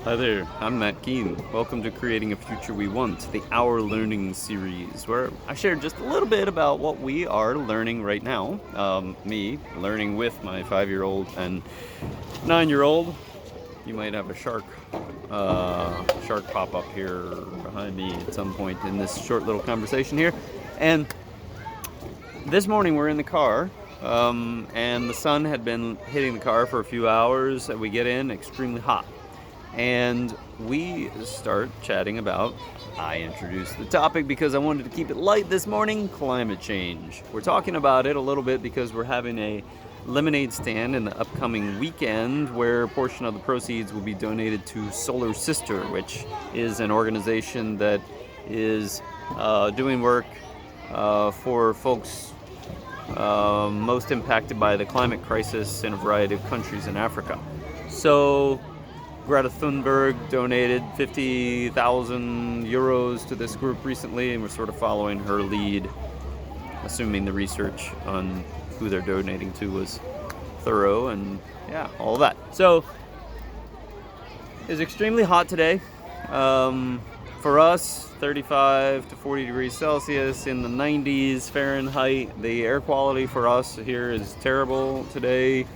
Hi there, I'm Matt Keene. Welcome to Creating a Future We Want, the Our Learning series, where I share just a little bit about what we are learning right now. Me learning with my 5-year-old and 9-year-old. You might have a shark pop up here behind me at some point in this short little conversation here. And this morning we're in the car, and the sun had been hitting the car for a few hours. We get in extremely hot. And we start chatting about, I introduced the topic because I wanted to keep it light this morning, climate change. We're talking about it a little bit because we're having a lemonade stand in the upcoming weekend where a portion of the proceeds will be donated to Solar Sister, which is an organization that is doing work for folks most impacted by the climate crisis in a variety of countries in Africa. So Greta Thunberg donated 50,000 euros to this group recently, and we're sort of following her lead, assuming the research on who they're donating to was thorough, and yeah, all of that. So it's extremely hot today. For us, 35 to 40 degrees Celsius, in the 90s Fahrenheit. The air quality for us here is terrible today.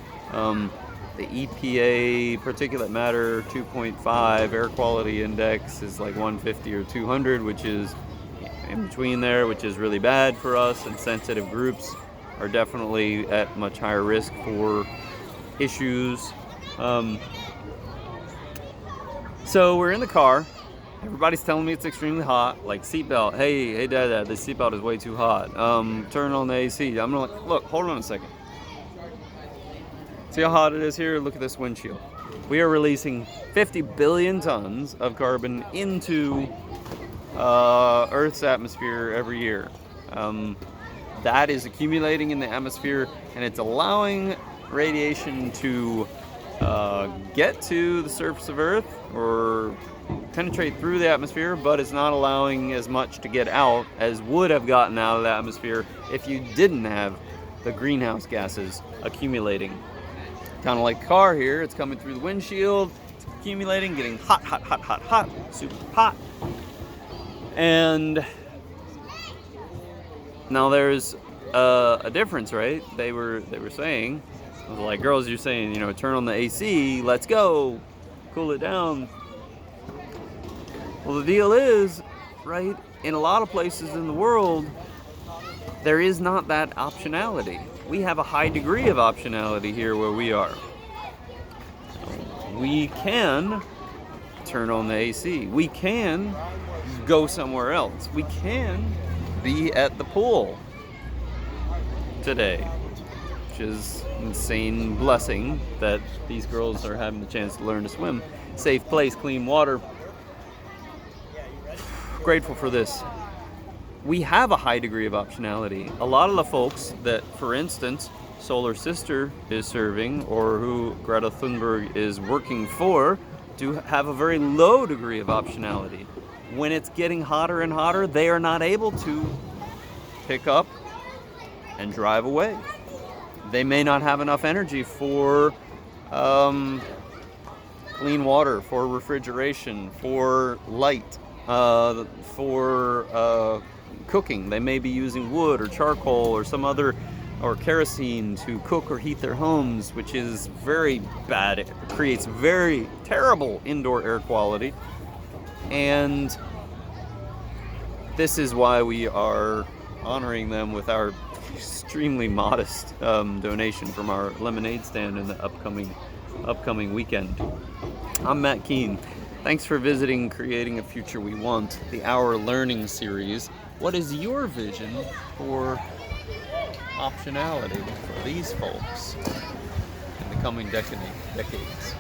The EPA particulate matter 2.5 air quality index is like 150 or 200, which is in between there, which is really bad for us, and sensitive groups are definitely at much higher risk for issues. So we're in the car. Everybody's telling me it's extremely hot. Like, seatbelt. Hey, Dad, the seatbelt is way too hot. Turn on the AC. I'm like, look, hold on a second. See how hot it is here? Look at this windshield. We are releasing 50 billion tons of carbon into Earth's atmosphere every year. That is accumulating in the atmosphere, and it's allowing radiation to get to the surface of Earth or penetrate through the atmosphere, but it's not allowing as much to get out as would have gotten out of the atmosphere if you didn't have the greenhouse gases accumulating. Kind of like the car here, it's coming through the windshield, it's accumulating, getting hot, super hot. And now there's a difference, right? They were saying, I was like, girls, you're saying, turn on the AC, let's go, cool it down. Well, the deal is, right, in a lot of places in the world, there is not that optionality. We have a high degree of optionality here where we are. We can turn on the AC. We can go somewhere else. We can be at the pool today, which is an insane blessing that these girls are having the chance to learn to swim. Safe place, clean water. Grateful for this. We have a high degree of optionality. A lot of the folks that, for instance, Solar Sister is serving, or who Greta Thunberg is working for, do have a very low degree of optionality. When it's getting hotter and hotter, they are not able to pick up and drive away. They may not have enough energy for clean water, for refrigeration, for light, for cooking. They may be using wood or charcoal or some other, or kerosene to cook or heat their homes, which is very bad. It creates very terrible indoor air quality. And this is why we are honoring them with our extremely modest donation from our lemonade stand in the upcoming weekend. I'm Matt Keene. Thanks for visiting Creating a Future We Want, the Our Learning series. What is your vision for optionality for these folks in the coming decades?